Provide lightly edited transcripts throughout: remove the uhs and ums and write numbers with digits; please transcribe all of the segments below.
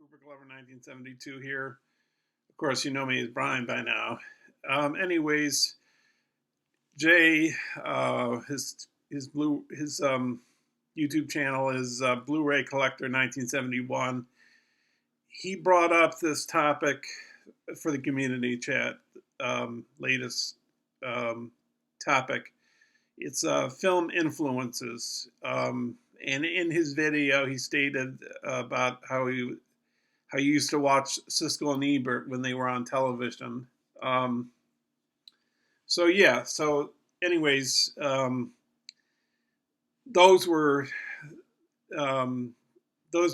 Cooper Glover, 1972 here. Of course, you know me as Brian by now. Anyways, Jay, his YouTube channel is Blu-ray Collector 1971. He brought up this topic for the community chat, latest topic. It's film influences. And in his video, he stated about how he used to watch Siskel and Ebert when they were on television. So anyways, those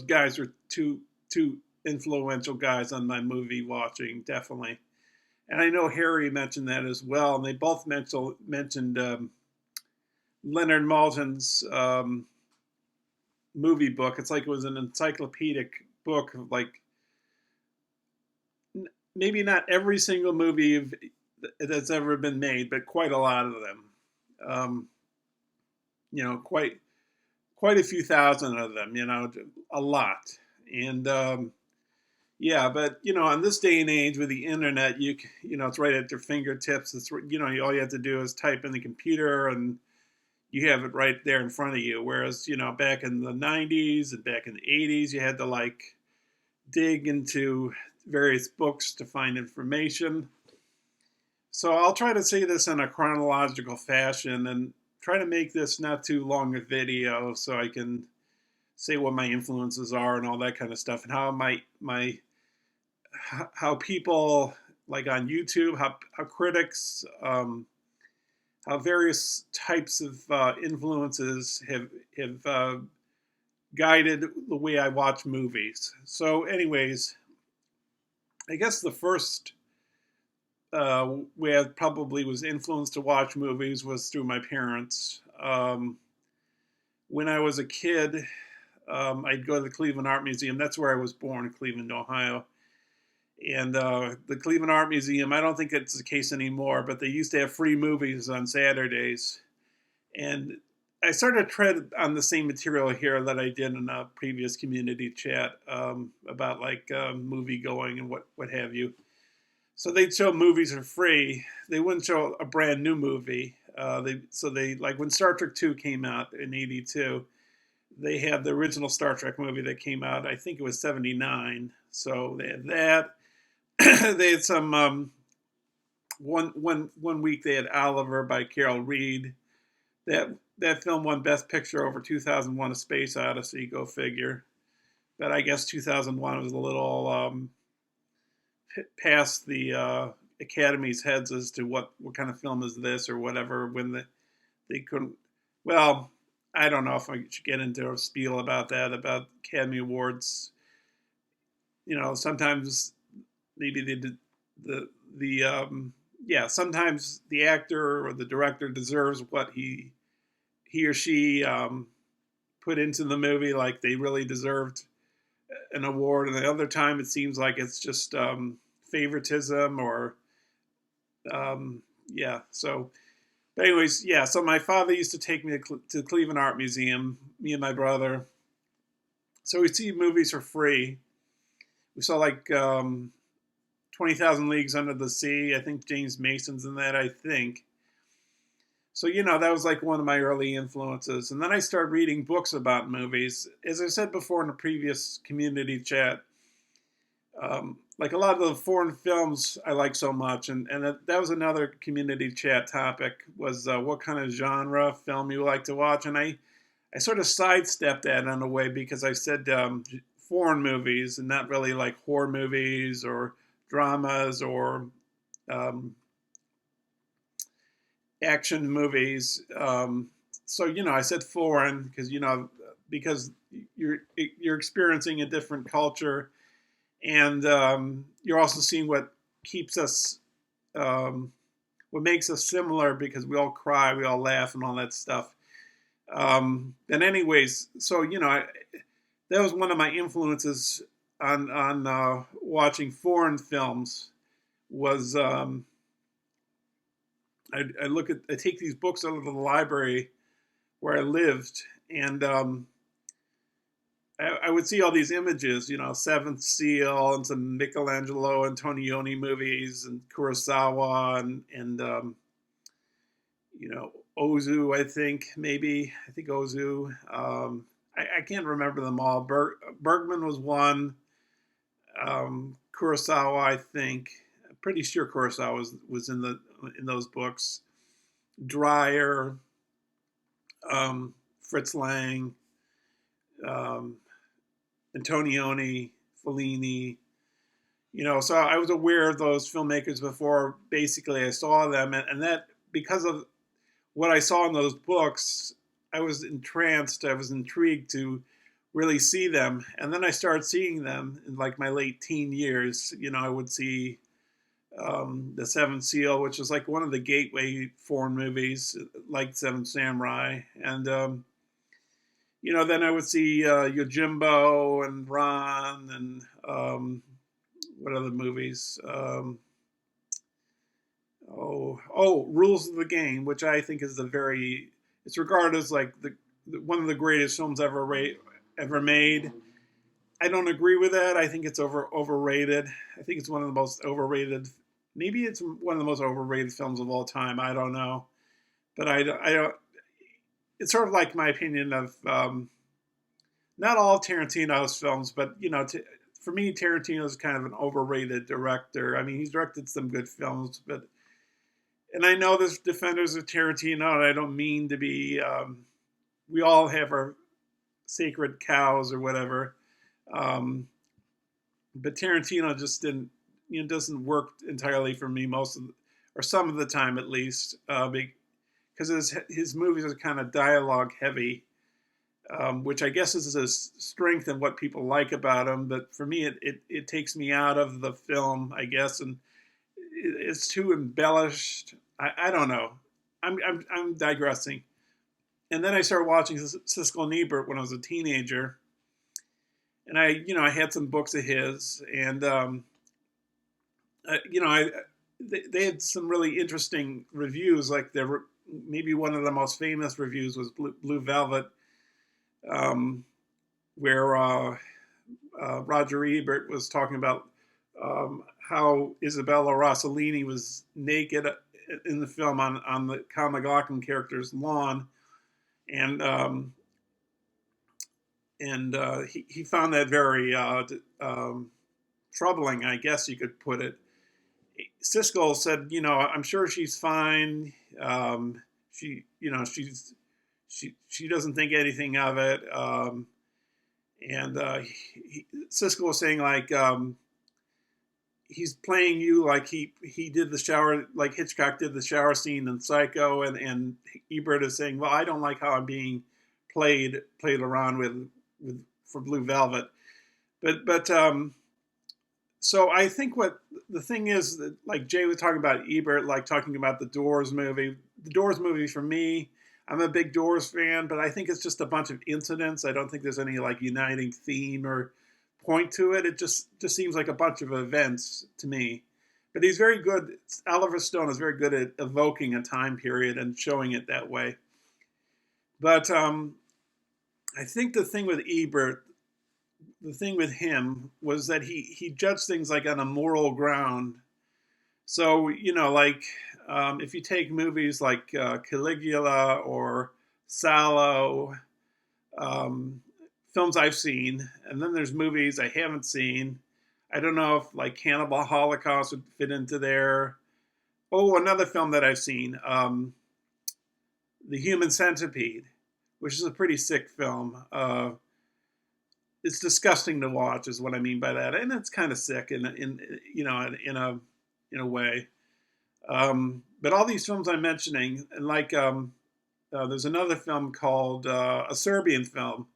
guys were two influential guys on my movie watching, definitely. And I know Harry mentioned that as well. And they both mentioned Leonard Maltin's movie book. It's like it was an encyclopedic book of like maybe not every single movie that's ever been made, but quite a lot of them. Quite a few thousand of them. A lot. And but in this day and age with the internet, it's right at your fingertips. It's all you have to do is type in the computer and you have it right there in front of you. Whereas, back in the 90s and back in the 80s, you had to dig into various books to find information. So I'll try to say this in a chronological fashion and try to make this not too long a video so I can say what my influences are and all that kind of stuff, and how how people like on YouTube, how critics, how various types of influences have guided the way I watch movies. So anyways, I guess the first way I probably was influenced to watch movies was through my parents. When I was a kid, I'd go to the Cleveland Art Museum. That's where I was born, in Cleveland, Ohio. And the Cleveland Art Museum, I don't think it's the case anymore, but they used to have free movies on Saturdays. And I started to tread on the same material here that I did in a previous community chat about movie going and what have you. So they'd show movies for free. They wouldn't show a brand new movie. They when Star Trek II came out in '82, they had the original Star Trek movie that came out. I think it was '79. So they had that. They had some one week they had Oliver by Carol Reed. That film won Best Picture over 2001: A Space Odyssey. Go figure. But I guess 2001 was a little past the Academy's heads as to what kind of film is this or whatever. When they couldn't. Well, I don't know if I should get into a spiel about that, about Academy Awards. Sometimes maybe they did sometimes the actor or the director deserves what he or she put into the movie, like they really deserved an award, and the other time it seems like it's just favoritism or so. But anyways, so my father used to take me to the Cleveland Art Museum, me and my brother. So we'd see movies for free. We saw 20,000 Leagues Under the Sea. I think James Mason's in that, I think. So, that was one of my early influences. And then I started reading books about movies. As I said before in a previous community chat, a lot of the foreign films I like so much. And that was another community chat topic, was what kind of genre film you like to watch. And I sort of sidestepped that in a way because I said foreign movies and not really like horror movies or dramas or action movies. So I said foreign because you're experiencing a different culture, and you're also seeing what keeps us, what makes us similar, because we all cry, we all laugh, and all that stuff. And anyways, so that was one of my influences on watching foreign films. Was I take these books out of the library where I lived, and I would see all these images, you know, Seventh Seal and some Michelangelo and Antonioni movies and Kurosawa and you know, Ozu, I think, maybe. I think Ozu. I can't remember them all. Bergman was one. Kurosawa, I think. I'm pretty sure Kurosawa was in those books. Dreyer, Fritz Lang, um, Antonioni, Fellini. You know, so I was aware of those filmmakers before basically I saw them, and that because of what I saw in those books, I was entranced. I was intrigued to really see them, and then I started seeing them in like my late teen years. You know, I would see the Seventh Seal, which is like one of the gateway foreign movies, like Seven Samurai, and you know, then I would see Yojimbo and Ron and what other movies? Rules of the Game, which I think is it's regarded as like the one of the greatest films ever made. I don't agree with that. I think it's overrated. I think it's one of the most overrated. Maybe it's one of the most overrated films of all time. I don't know, but I don't. It's sort of like my opinion of not all of Tarantino's films, but you know, for me, Tarantino is kind of an overrated director. I mean, he's directed some good films, and I know there's defenders of Tarantino, and I don't mean to be. We all have our sacred cows or whatever, but Tarantino just doesn't work entirely for me or some of the time at least, because his movies are kind of dialogue heavy. Which I guess is a strength and what people like about him. But for me, it takes me out of the film, I guess, and it's too embellished. I don't know. I'm digressing. And then I started watching Siskel and Ebert when I was a teenager, and I had some books of his, and they had some really interesting reviews. Like maybe one of the most famous reviews was Blue Velvet. Where Roger Ebert was talking about how Isabella Rossellini was naked in the film on the Kyle MacLachlan character's lawn, and he found that very troubling, I guess you could put it. Siskel said, I'm sure she's fine. She doesn't think anything of it. Siskel was saying like he's playing you like he did the shower, like Hitchcock did the shower scene in Psycho, and Ebert is saying, well, I don't like how I'm being played around with for Blue Velvet, but so I think what the thing is that, like Jay was talking about Ebert, like talking about the Doors movie. The Doors movie for me, I'm a big Doors fan, but I think it's just a bunch of incidents. I don't think there's any like uniting theme or point to it. It just seems like a bunch of events to me. But he's very good. Oliver Stone is very good at evoking a time period and showing it that way. But I think the thing with Ebert, the thing with him was that he judged things like on a moral ground. So, like if you take movies like Caligula or Sallow, films I've seen, and then there's movies I haven't seen. I don't know if like Cannibal Holocaust would fit into there. Oh, another film that I've seen, The Human Centipede, which is a pretty sick film. It's disgusting to watch, is what I mean by that, and it's kind of sick in a way. But all these films I'm mentioning, and like there's another film called a Serbian film,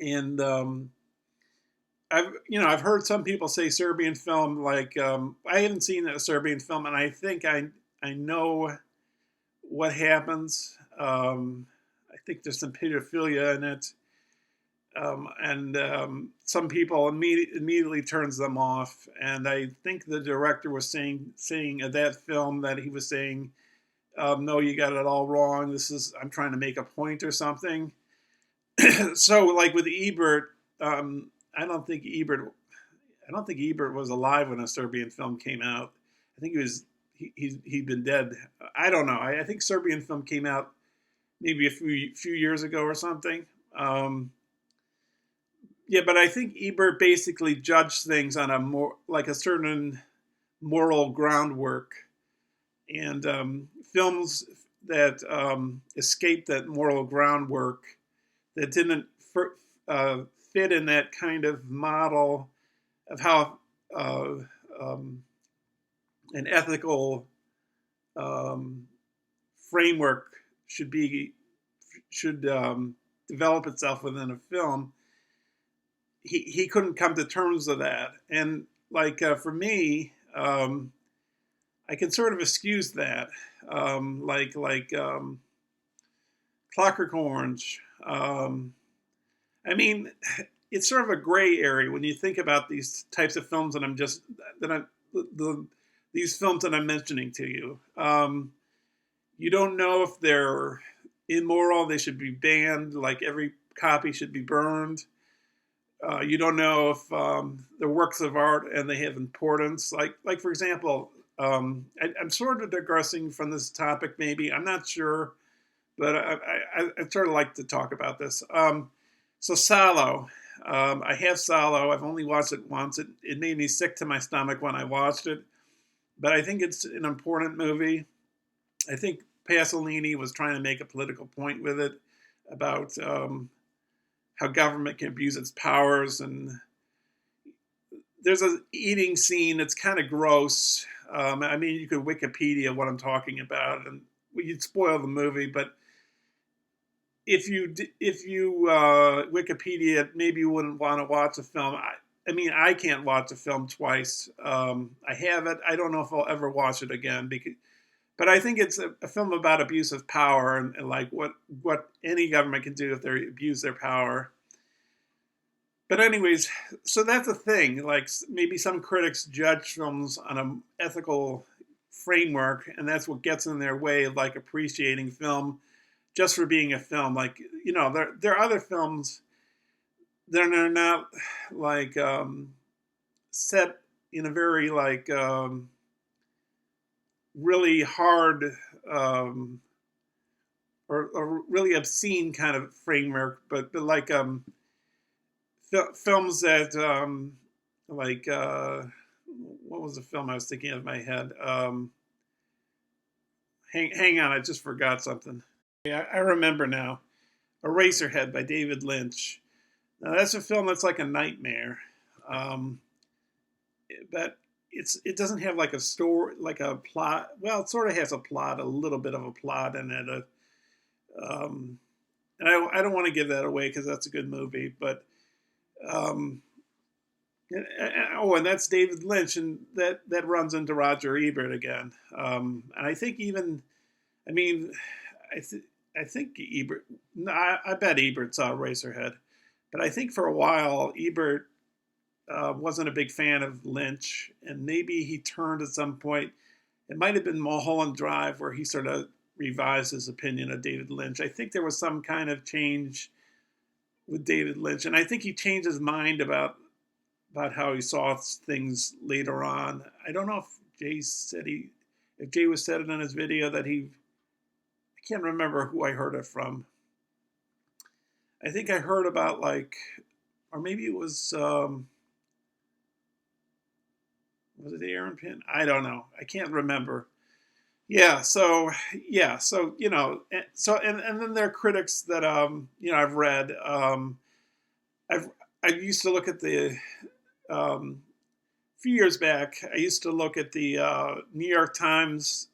and I've heard some people say Serbian film. Like I haven't seen a Serbian film, and I think I know what happens. I think there's some pedophilia in it. And some people immediately turns them off. And I think the director was saying at that film that he was saying, no, you got it all wrong. I'm trying to make a point or something. So like with Ebert, I don't think Ebert was alive when a Serbian film came out. I think he'd been dead. I don't know. I think Serbian film came out maybe a few years ago or something. Yeah, but I think Ebert basically judged things on a more like a certain moral groundwork, and films that escaped that moral groundwork, that didn't fit in that kind of model of how uh, um, an ethical framework should develop itself within a film. He couldn't come to terms with that, and like for me, I can sort of excuse that, like Clockwork Orange. I mean, it's sort of a gray area when you think about these types of films that these films that I'm mentioning to you. You don't know if they're immoral; they should be banned. Like every copy should be burned. You don't know if they're works of art and they have importance. Like for example, I'm sort of digressing from this topic. Maybe I'm not sure, but I sort of like to talk about this. So Salo, I have Salo. I've only watched it once. It made me sick to my stomach when I watched it, but I think it's an important movie. I think Pasolini was trying to make a political point with it about how government can abuse its powers, and there's an eating scene that's kind of gross. I mean, you could Wikipedia what I'm talking about, and you'd spoil the movie. But if you Wikipedia it, maybe you wouldn't want to watch a film. I mean, I can't watch a film twice. I have it. I don't know if I'll ever watch it again but I think it's a film about abuse of power and like what any government can do if they abuse their power. But anyways, so that's the thing. Like maybe some critics judge films on an ethical framework, and that's what gets in their way of like appreciating film just for being a film. Like there are other films that are not like set in a very like really hard or really obscene kind of framework, but like films that like what was the film I was thinking of in my head? Hang on, I just forgot something. Yeah, I remember now. Eraserhead by David Lynch. Now that's a film that's like a nightmare, um, but it doesn't have like a story, like a plot. Well, it sort of has a plot, a little bit of a plot in it. Um, and I don't want to give that away because that's a good movie, but um, and that's David Lynch, and that runs into Roger Ebert again. And I think even, I mean, I think Ebert. No, I bet Ebert saw Eraserhead, but I think for a while Ebert wasn't a big fan of Lynch, and maybe he turned at some point. It might have been Mulholland Drive where he sort of revised his opinion of David Lynch. I think there was some kind of change with David Lynch, and I think he changed his mind about how he saw things later on. I don't know if Jay was said it in his video that I can't remember who I heard it from. I think I heard about like, or maybe it was it Aaron Pin? I don't know. I can't remember. Yeah. So and then there are critics that I've read. I used to look at the few years back. I used to look at the New York Times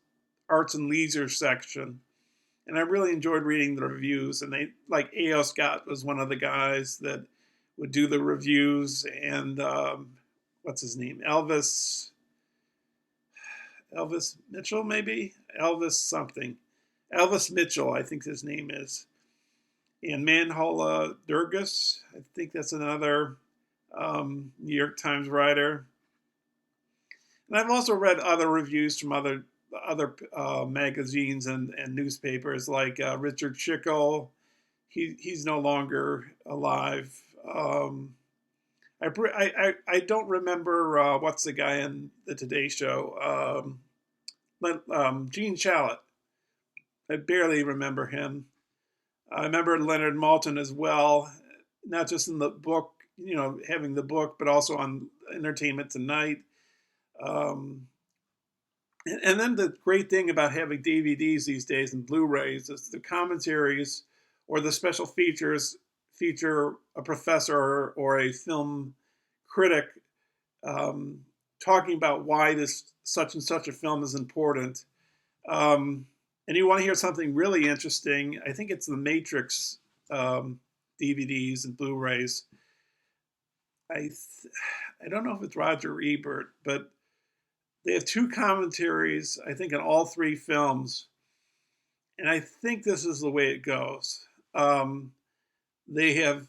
Arts and Leisure section, and I really enjoyed reading the reviews. And they like A.O. Scott was one of the guys that would do the reviews, and what's his name? Elvis Mitchell, maybe Elvis something. Elvis Mitchell, I think his name is. And Manhola Durgus, I think that's another New York Times writer. And I've also read other reviews from other magazines and newspapers, like Richard Schickel. he's no longer alive. I don't remember what's the guy in the Today Show. Gene Shalit. I barely remember him. I remember Leonard Maltin as well, not just in the book, having the book, but also on Entertainment Tonight. And then the great thing about having DVDs these days and Blu-rays is the commentaries or the special features feature a professor or a film critic talking about why this such and such a film is important. And you want to hear something really interesting, I think it's the Matrix DVDs and Blu-rays. I don't know if it's Roger Ebert, but they have 2 commentaries, I think, on all 3 films. And I think this is the way it goes. They have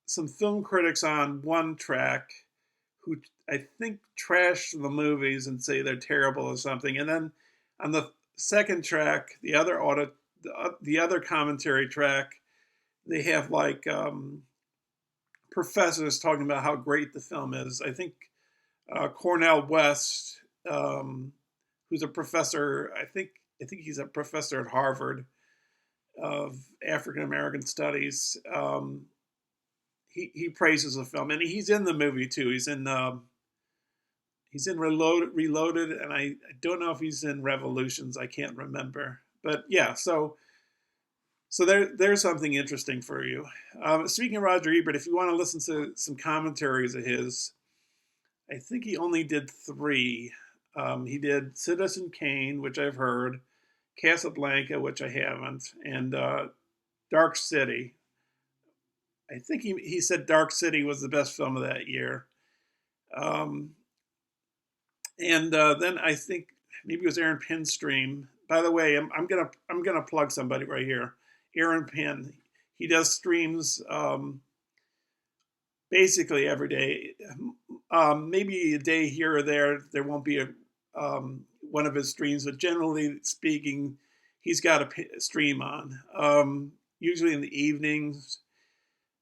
some film critics on one track who I think trash the movies and say they're terrible or something. And then on the second track, the other commentary track, they have like professors talking about how great the film is. I think Cornel West, who's a professor, I think he's a professor at Harvard of African American Studies. He praises the film, and he's in the movie too. He's in Reloaded, and I don't know if he's in Revolutions. I can't remember, but yeah. So there's something interesting for you. Speaking of Roger Ebert, if you want to listen to some commentaries of his, I think he only did 3. He did Citizen Kane, which I've heard, Casablanca, which I haven't, and Dark City. I think he said Dark City was the best film of that year. And then I think maybe it was Aaron Pinn's stream. By the way, I'm gonna plug somebody right here. Aaron Pinn. He does streams basically every day. Maybe a day here or there won't be one of his streams, but generally speaking, he's got a stream on. Usually in the evenings.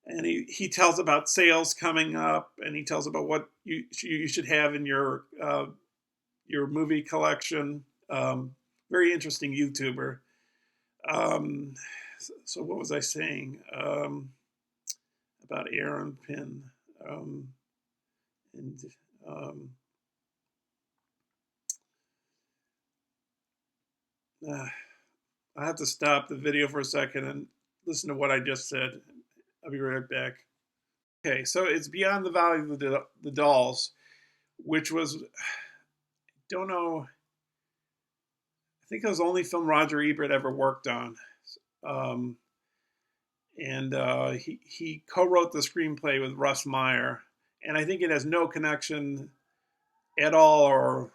And he tells about sales coming up, and he tells about what you should have in your movie collection. Very interesting YouTuber. So what was I saying about Aaron Pinn? I have to stop the video for a second and listen to what I just said. I'll be right back. Okay, so it's Beyond the Valley of the Dolls, which was, don't know, I think it was the only film Roger Ebert ever worked on. He co-wrote the screenplay with Russ Meyer, and I think it has no connection at all or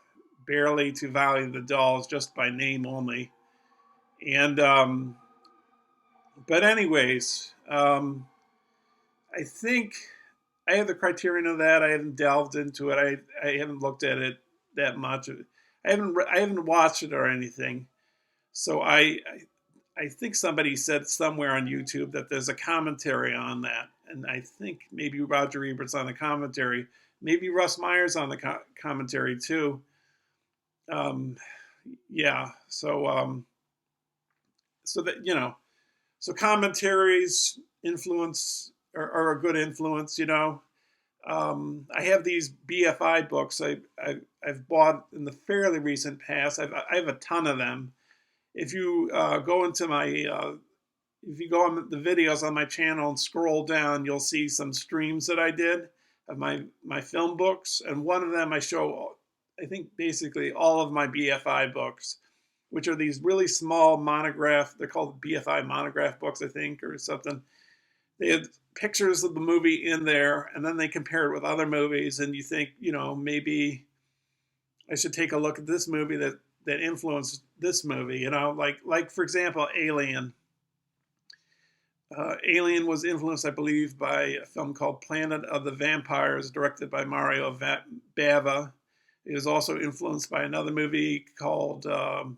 barely to Valley of the Dolls, just by name only. And but anyways, I think I have the criterion of that. I haven't delved into it. I haven't looked at it that much. I haven't watched it or anything. So I think somebody said somewhere on YouTube that there's a commentary on that, and I think maybe Roger Ebert's on the commentary. Maybe Russ Meyer's on the commentary too. Yeah. So that so commentaries influence. Are a good influence, I have these BFI books I've bought in the fairly recent past. I have a ton of them. If you go into if you go on the videos on my channel and scroll down, you'll see some streams that I did of my film books, and one of them I show, I think, basically all of my BFI books, which are these really small monograph. They're called BFI monograph books, I think, or something. They had pictures of the movie in there, and then they compare it with other movies, and you think, maybe I should take a look at this movie that influenced this movie, like for example, Alien. Alien was influenced, I believe, by a film called Planet of the Vampires, directed by Mario Bava. It was also influenced by another movie called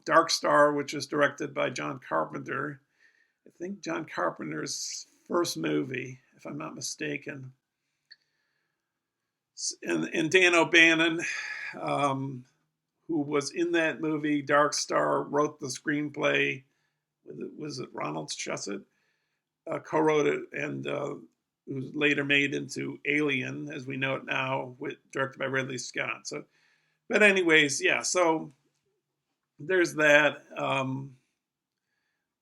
Dark Star, which was directed by John Carpenter. I think John Carpenter's first movie, if I'm not mistaken. And Dan O'Bannon, who was in that movie, Dark Star, wrote the screenplay. Was it Ronald Shusett? Co-wrote it, and it was later made into Alien, as we know it now, directed by Ridley Scott. So, but anyways, yeah. So there's that.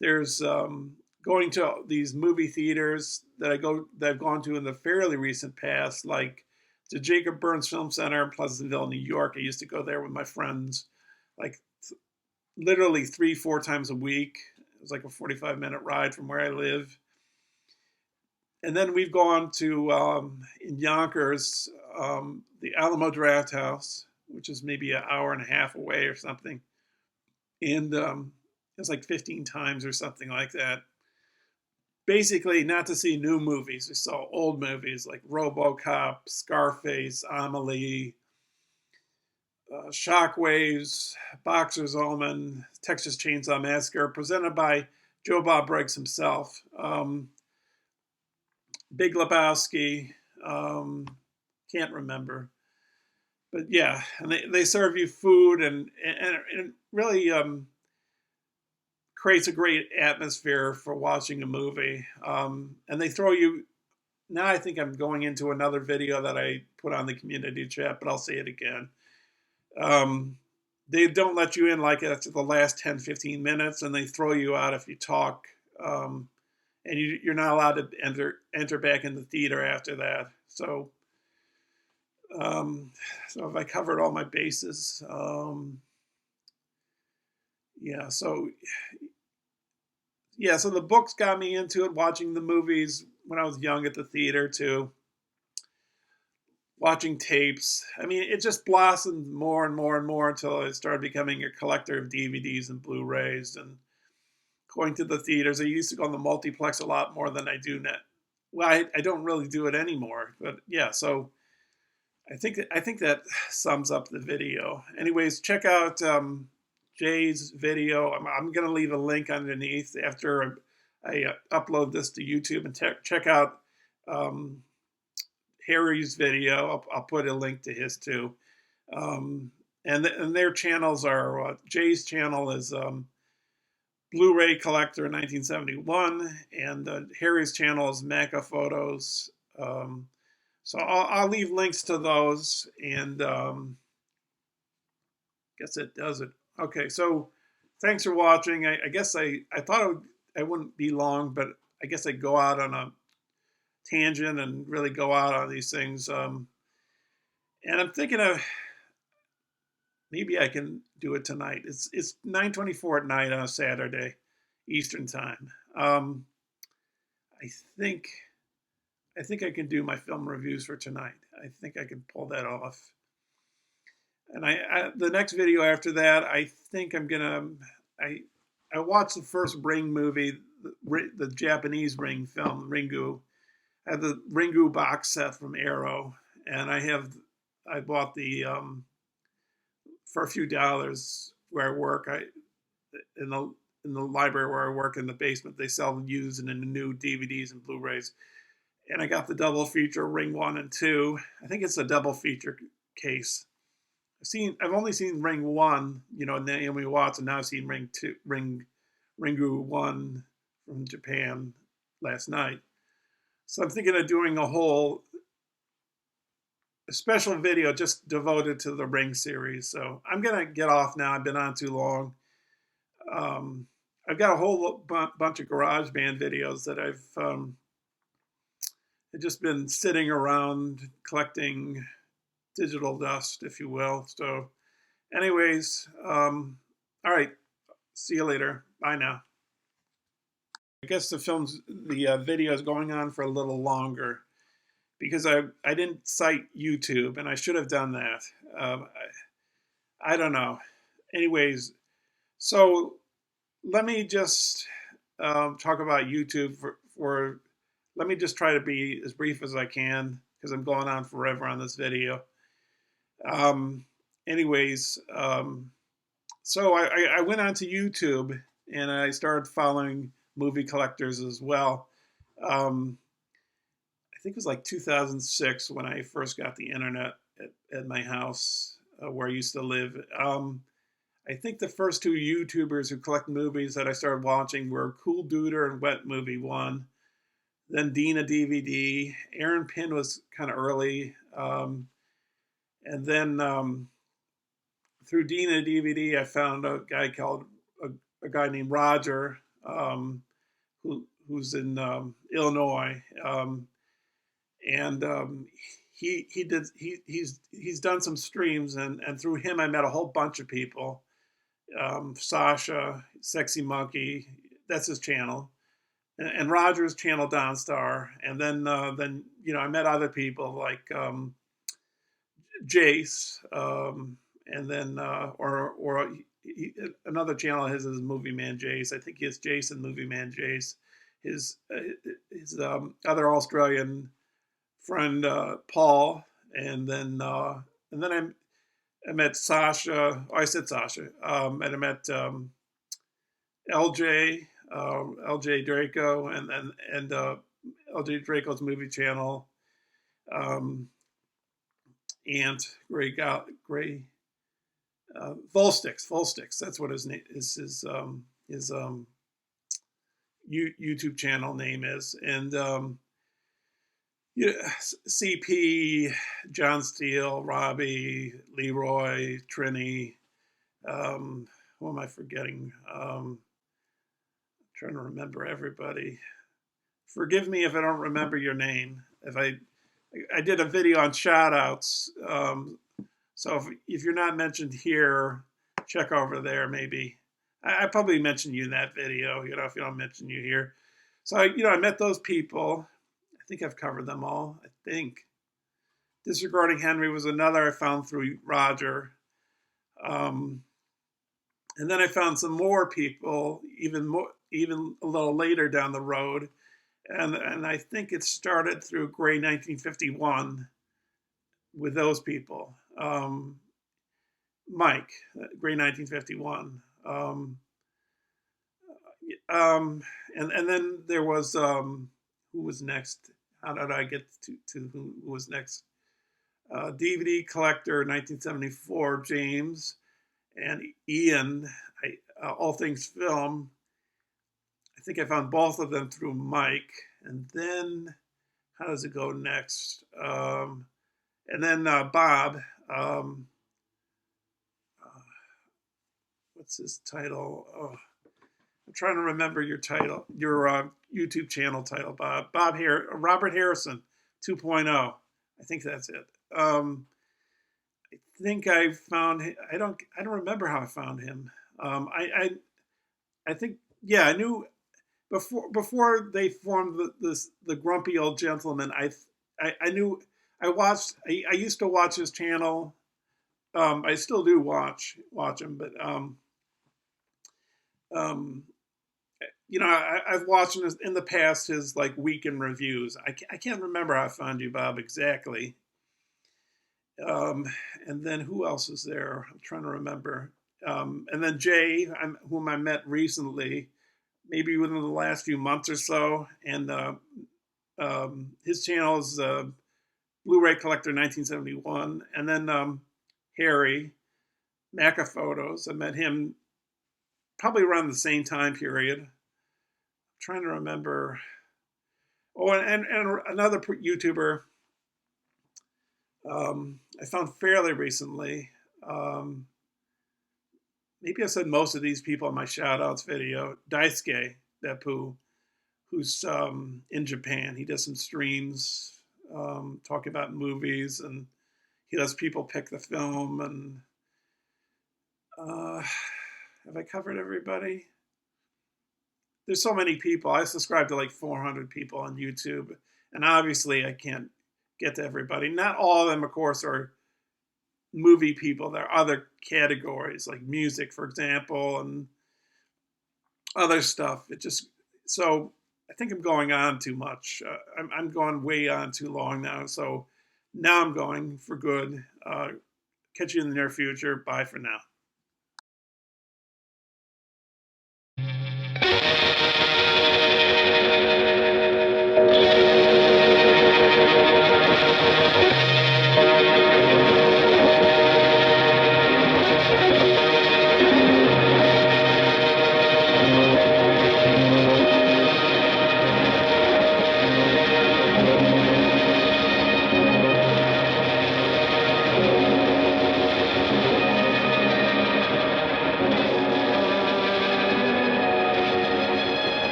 There's going to these movie theaters that I've gone to in the fairly recent past, like the Jacob Burns Film Center in Pleasantville, New York. I used to go there with my friends, like literally 3-4 times a week. It was like a 45-minute ride from where I live. And then we've gone to, in Yonkers, the Alamo Draft House, which is maybe an hour and a half away or something. And it was like 15 times or something like that. Basically, not to see new movies. We saw old movies like RoboCop, Scarface, Amelie, Shockwaves, Boxer's Omen, Texas Chainsaw Massacre, presented by Joe Bob Briggs himself. Big Lebowski, can't remember. But yeah, and they serve you food and it really creates a great atmosphere for watching a movie. And they throw you, now I think I'm going into another video that I put on the community chat, but I'll say it again. They don't let you in like after the last 10-15 minutes, and they throw you out if you talk. And you're not allowed to enter back in the theater after that. So, so have I covered all my bases? Yeah. So the books got me into it. Watching the movies when I was young at the theater too. Watching tapes. I mean, it just blossomed more and more and more until I started becoming a collector of DVDs and Blu-rays and going to the theaters. I used to go on the multiplex a lot more than I do now. Well, I don't really do it anymore, but yeah. So I think that sums up the video. Anyways, check out Jay's video. I'm going to leave a link underneath after I upload this to YouTube, and check out Harry's video. I'll put a link to his too. And their channels are Jay's channel is Blu-ray Collector in 1971, and Harry's channel is MACCAPHOTOS. So I'll leave links to those, and guess it does it. Okay, so thanks for watching. I guess I thought I wouldn't be long, but I guess I'd go out on a tangent and really go out on these things. And I'm thinking of maybe I can do it tonight. It's 9:24 at night on a Saturday, Eastern time. I think I can do my film reviews for tonight. I think I can pull that off. And the next video after that, I think I'm gonna. I watched the first Ring movie, the Japanese Ring film, Ringu. I have the Ringu box set from Arrow, and I bought the for a few dollars where I work. In the library where I work in the basement, they sell used and new DVDs and Blu-rays. And I got the double feature Ring 1 and 2. I think it's a double feature case. I've only seen Ring 1, Naomi Watts, and now I've seen Ring 2, Ringu 1 from Japan last night. So I'm thinking of doing a special video just devoted to the Ring series. So I'm going to get off now. I've been on too long. I've got a whole bunch of GarageBand videos that I've just been sitting around collecting digital dust, if you will. So anyways, all right. See you later. Bye now. I guess the video is going on for a little longer because I didn't cite YouTube, and I should have done that. I don't know. Anyways, so let me just talk about YouTube for let me just try to be as brief as I can because I'm going on forever on this video. Anyways, so I went onto YouTube and I started following movie collectors as well. I think it was like 2006 when I first got the internet at my house where I used to live. I think the first two YouTubers who collect movies that I started watching were Cool Duder and Wet Movie One. Then Dina DVD. Aaron Pinn was kind of early. And then through Dina DVD, I found a guy called a guy named Roger, who's in Illinois, and he's done some streams, and through him I met a whole bunch of people. Sasha, Sexy Monkey, that's his channel, and Roger's channel Downstar, and then I met other people like Jace, and then another channel of his is Movie Man Jace. I think he has Jason Movie Man Jace. His other Australian friend Paul, and then I met Sasha. Oh, I said Sasha, and I met LJ Draco, and LJ Draco's movie channel. And Gray Volstix. That's what his name is. His YouTube channel name is, and CP, John Steele, Robbie, Leroy, Trini. Who am I forgetting? I'm trying to remember everybody. Forgive me if I don't remember your name. If I did a video on shout outs. So if you're not mentioned here, check over there maybe. I probably mentioned you in that video, if you don't mention you here. So I met those people. I think I've covered them all, I think. Disregarding Henry was another I found through Roger. And then I found some more people, even a little later down the road. And I think it started through Gray 1951 with those people. Mike, Gray 1951. And then there was, who was next? How did I get to who was next? DVD Collector 1974, James, and Ian, All Things Film. I think I found both of them through Mike. And then, how does it go next? And then Bob, what's his title? Oh, I'm trying to remember your title, your YouTube channel title, Bob. Robert Harrison 2.0. I think that's it. I think I found him. I don't remember how I found him. I think, yeah, I knew before they formed the Grumpy Old Gentleman. I knew. I used to watch his channel. I still do watch him, but I've watched in the past his like weekend reviews. I can't remember how I found you, Bob, exactly. And then who else is there? I'm trying to remember. And then Jay, whom I met recently, maybe within the last few months or so, and his channel is Blu-ray Collector 1971, and then Harry, MACCAPHOTOS. I met him probably around the same time period. I'm trying to remember. Oh, and another YouTuber I found fairly recently. Maybe I said most of these people in my shout-outs video. Daisuke BEPPU, who's in Japan. He does some streams talking about movies, and he lets people pick the film. And have I covered everybody? There's so many people. I subscribe to like 400 people on YouTube, and obviously I can't get to everybody. Not all of them, of course, are movie people. There are other categories like music, for example, and other stuff. So I think I'm going on too much. I'm going way on too long now. So now I'm going for good. Catch you in the near future. Bye for now.